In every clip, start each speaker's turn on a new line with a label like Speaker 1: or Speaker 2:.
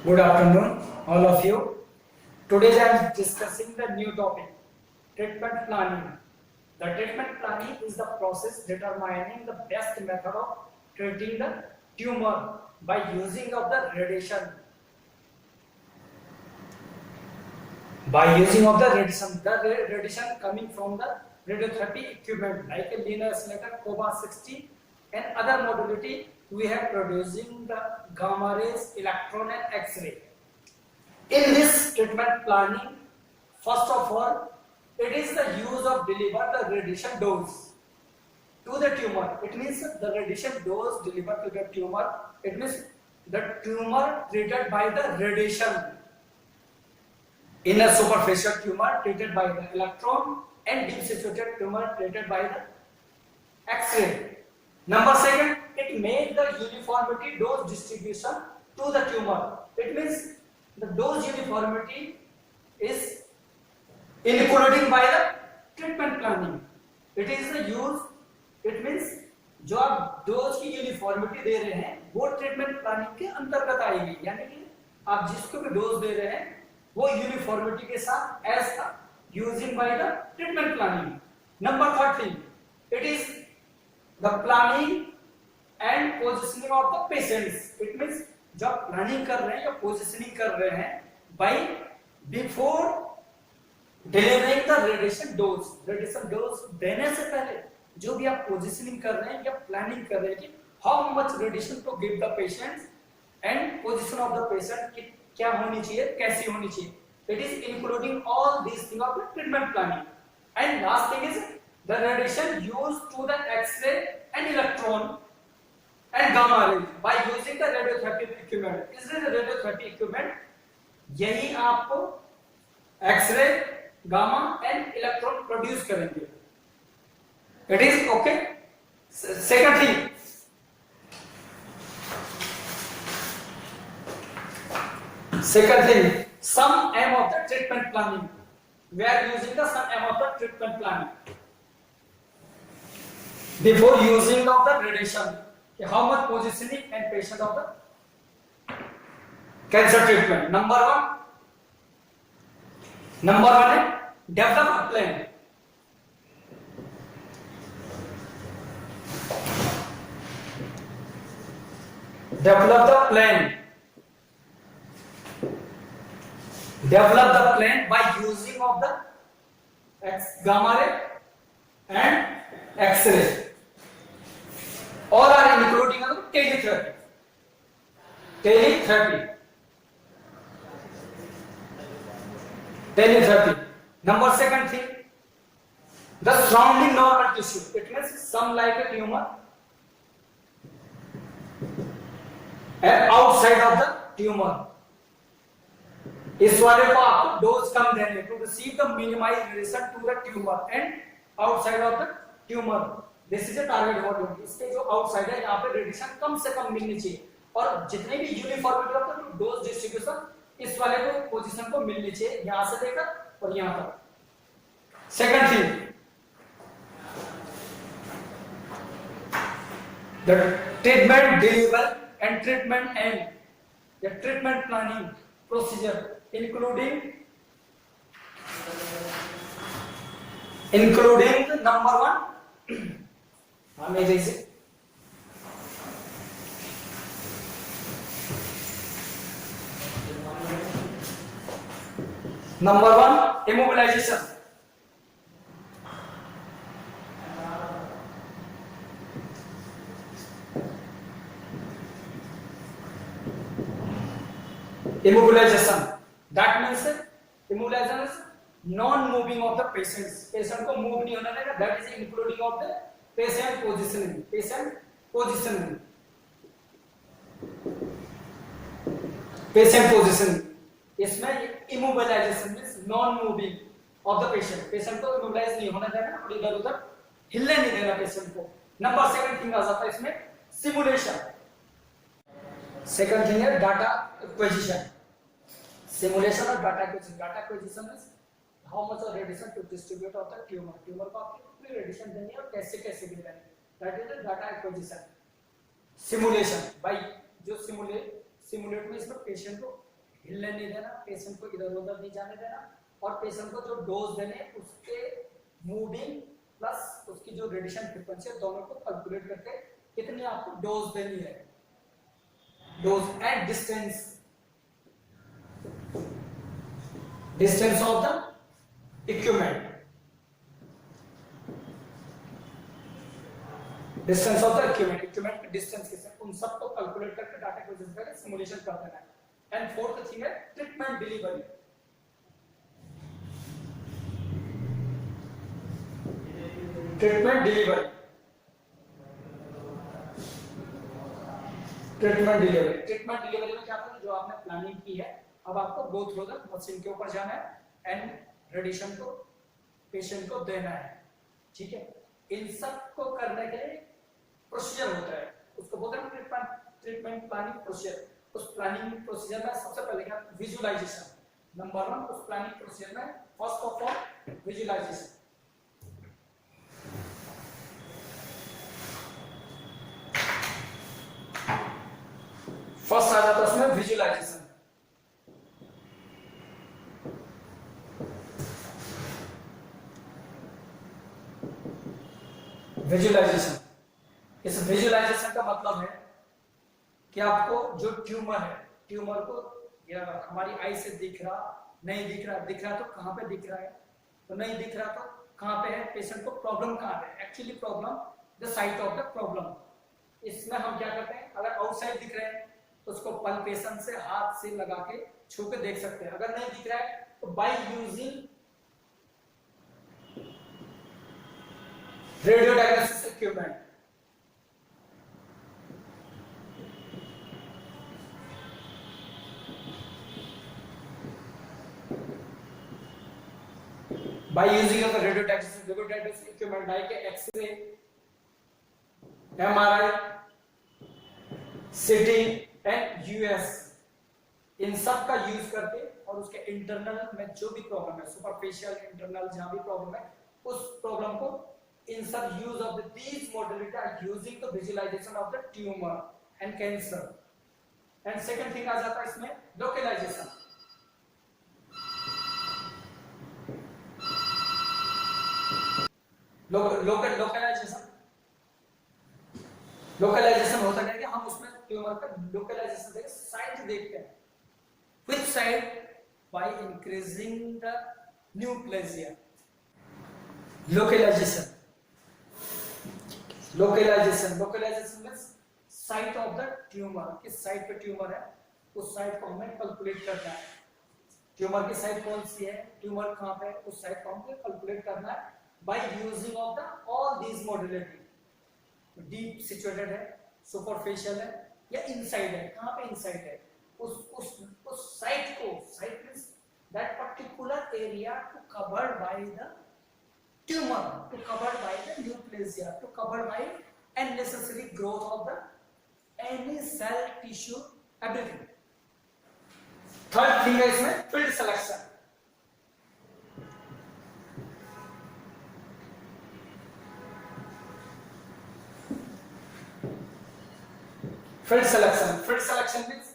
Speaker 1: Good afternoon, all of you. Today I am discussing the new topic, treatment planning. The treatment planning is the process determining the best method of treating the tumor by using of the radiation. By using of the radiation coming from the radiotherapy equipment like a linear accelerator, COBA 60 and other modality we have producing the gamma rays, electron and X-ray. In this treatment planning, first of all, it is the use of deliver the radiation dose to the tumor. It means the radiation dose delivered to the tumor. It means the tumor treated by the radiation. In a superficial tumor treated by the electron and deep situated tumor treated by the X-ray. Number second, it makes the uniformity dose distribution to the tumor. It means the dose uniformity is including by the treatment planning. It is the use. It means जो आप dose की uniformity दे रहे हैं वो treatment planning के अंतर्गत आएगी, यानी कि आप जिसको भी डोज दे रहे हैं वो यूनिफॉर्मिटी के साथ एज का using by the treatment planning. Number third thing, it is the planning and positioning of the patients. It means जब प्लानिंग कर रहे हैं या पोजिशनिंग कर रहे हैं by before delivering the radiation dose. Radiation dose देने से पहले जो भी आप पोजिशनिंग कर रहे हैं या प्लानिंग कर रहे हैं कि how much radiation to give the patients and position of the patient की क्या होनी चाहिए, कैसी होनी चाहिए. It is including all these thing of the treatment planning. And last thing is the radiation used to the x-ray and electron and gamma rays by using the radiotherapy equipment. Is this radiotherapy equipment? यही आपको x ray, gamma and electron produce करेंगे. It is okay. Second thing, some aim of the treatment planning. We are using the some aim of the treatment planning before using of the radiation. How much positioning and patient of the cancer treatment. Number one है develop a plan. Develop the plan by using of the gamma ray and X-ray. All are including teletherapy. Number second thing, the surrounding normal tissue. It means some like a tumor and outside of the tumor. इस वाले को आपको dose कम देने to receive the minimized radiation to the tumor and outside of the tumor. This is a target volume. इसके जो outside है यहाँ पे रेडिएशन कम से कम मिलनी चाहिए और जितने भी uniformity of the dose distribution इस वाले को पोजीशन को मिलनी चाहिए, यहाँ से लेकर और यहाँ तक. Second thing, the treatment deliver and treatment and the treatment planning procedure including the number one. Number one, immobilization. That means immobilization is non-moving of the patients. Patient को move नहीं होना देगा. That is including of the patient positioning. इसमें immobilization means non-moving of the patient. Patient को immobilize नहीं होना देना और इधर-उधर हिलने नहीं देना patient को. नंबर सेकंड थिंग आ जाता है इसमें सिमुलेशन. सेकंड थिंग है डाटा एक्विजिशन. सिमुलेशन और data acquisition. Data acquisition is how much of radiation to distribute of the tumour. Tumour को आपको कितनी रेडिएशन देनी है और कैसे कैसे देनी है. That is the data acquisition. Simulation by जो सिमुलेट में इसमें पेशेंट को हिलने नहीं देना, पेशेंट को इधर उधर नहीं जाने देना, और पेशेंट को जो डोज देने उसके मूविंग प्लस उसकी जो रेडिएशन फ्रीक्वेंसी है दोनों को कैलकुलेट करके कितनी आपको डोज देनी है, dose and distance of the equipment, distance of the equipment की डिस्टेंस कितना, उन सब को कैलकुलेट करके डाटा को यूज करके सिमुलेशन कर देना है। एंड फोर्थ थिंग है ट्रीटमेंट डिलीवरी। ट्रीटमेंट डिलीवरी में क्या था, जो आपने प्लानिंग की है अब आपको गो थ्रू द मशीन के ऊपर जाना है एंड रेडिएशन को पेशेंट को देना है, ठीक है। इन सब को करने के लिए प्रोसीजर होता है, उसको बोलते हैं ट्रीटमेंट प्लानिंग प्रोसीजर। उस प्लानिंग प्रोसीजर में सबसे पहले क्या, विजुअलाइजेशन नंबर 1। उस प्लानिंग प्रोसीजर में first of all visualisation. First आ जाता है उसमें विजुअलाइजेशन। इस विजुअलाइजेशन का मतलब है कि आपको जो ट्यूमर है, ट्यूमर को या हमारी आई से दिख रहा नहीं दिख रहा तो कहां पे दिख रहा है, तो नहीं दिख रहा तो कहां पे है, पेशेंट को प्रॉब्लम कहां पे है, actually problem the site of the problem. इसमें हम क्या करते हैं, अगर आउटसाइड दिख रहे हैं तो उसको पल्पेशन से हाथ से लगा के छू के देख सकते हैं, अगर नहीं दिख रहा है तो by using radio diagnosis equipment. by using of the radiodiagnostic equipment like X-ray, MRI, CT and US, इन सब का यूज करके और उसके इंटरनल में जो भी प्रॉब्लम है, सुपरफिशियल इंटरनल जहां भी प्रॉब्लम है, उस प्रॉब्लम को इन सब use of these modality are using the visualisation of the tumour and cancer. And second thing आ जाता है इसमें लोकलाइजेशन। लोकलाइजेशन होता है कि हम उसमें ट्यूमर का लोकलाइजेशन देखते हैं, साइट देखते हैं, which side, by increasing the neoplasia। Localisation means site of the tumour, किस साइट पे ट्यूमर है उस साइट को हमें कैलकुलेट करना है। ट्यूमर की साइट कौन सी है, ट्यूमर कहां पे है, उस साइट को हमें कैलकुलेट करना है by using of the all these modality। Deep situated है, सुपरफिशियल है या इनसाइड है, कहां पे इनसाइड है, उस साइट को, site means that particular area to covered by the tumour, to covered by the neoplasia, to covered by unnecessary growth of the any cell tissue everything। Third thing है इसमें field selection. Field selection means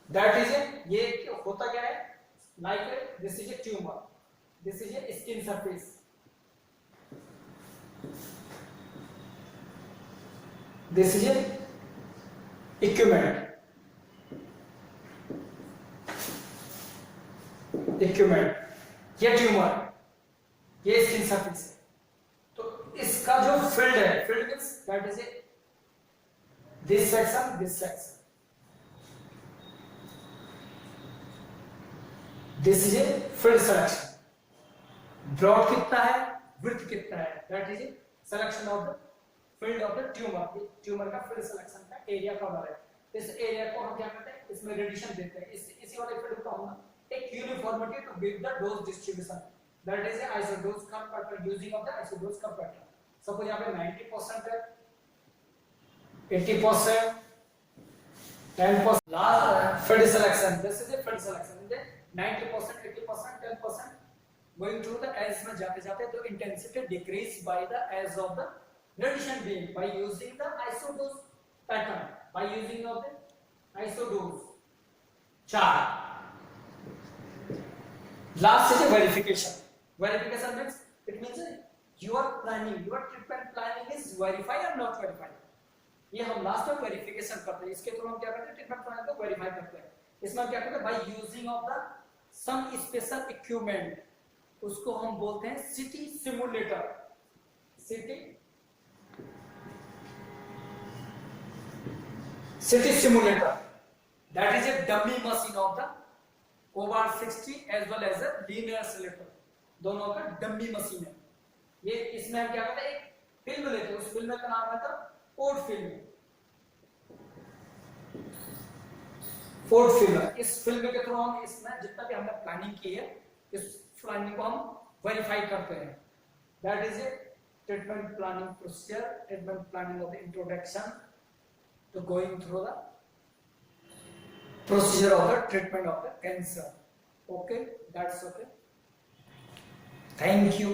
Speaker 1: that is a, ये होता क्या है, like this is a tumor, this is a skin surface, this is a equipment, ये tumour, ये skin surface है, तो इसका जो फील्ड है, field means that is a this section, this is a field selection। broad कितना है, width कितना है, that is a selection of the field of the tumor। Tumour का field selection का एरिया कवर है। इस एरिया को हम क्या करते हैं, इसमें रेडिएशन देते हैं, इसी वाले फील्ड को हम एक uniformity to give the dose distribution, that is a isodose curve pattern, using of the isodose curve pattern। Suppose यहाँ पे 90% है, 80%, 10%, last field selection, this is a field selection, in the 90%, 80%, 10% going through the as में जाते जाते तो intensity decrease by the as of the radiation beam by using the isodose pattern, by using of the isodose chart। Last is a verification. Verification means it means your planning, your treatment planning is verify or not verify. ये हम last में verification करते हैं, इसके through हम क्या करते हैं, ट्रीटमेंट प्लान को वेरीफाई करते हैं। इसमें हम क्या करते हैं, by using of the some special equipment, उसको हम बोलते हैं CT simulator. CT simulator that is a dummy machine of the Cobalt 60 as well as a linear selector, दोनों का डमी मशीन है ये। इसमें हम क्या करते हैं, एक फिल्म लेते हैं, उस फिल्म का नाम है था फोर्ड फिल्म। फोर्ड फिल्म, इस फिल्म के थ्रू हम इसमें जितना भी हमने प्लानिंग की है, इस प्लानिंग को हम वेरीफाई करते हैं। That is a treatment planning procedure, treatment planning of the introduction to going through the procedure of the treatment of the cancer. Okay, that's okay. Thank you.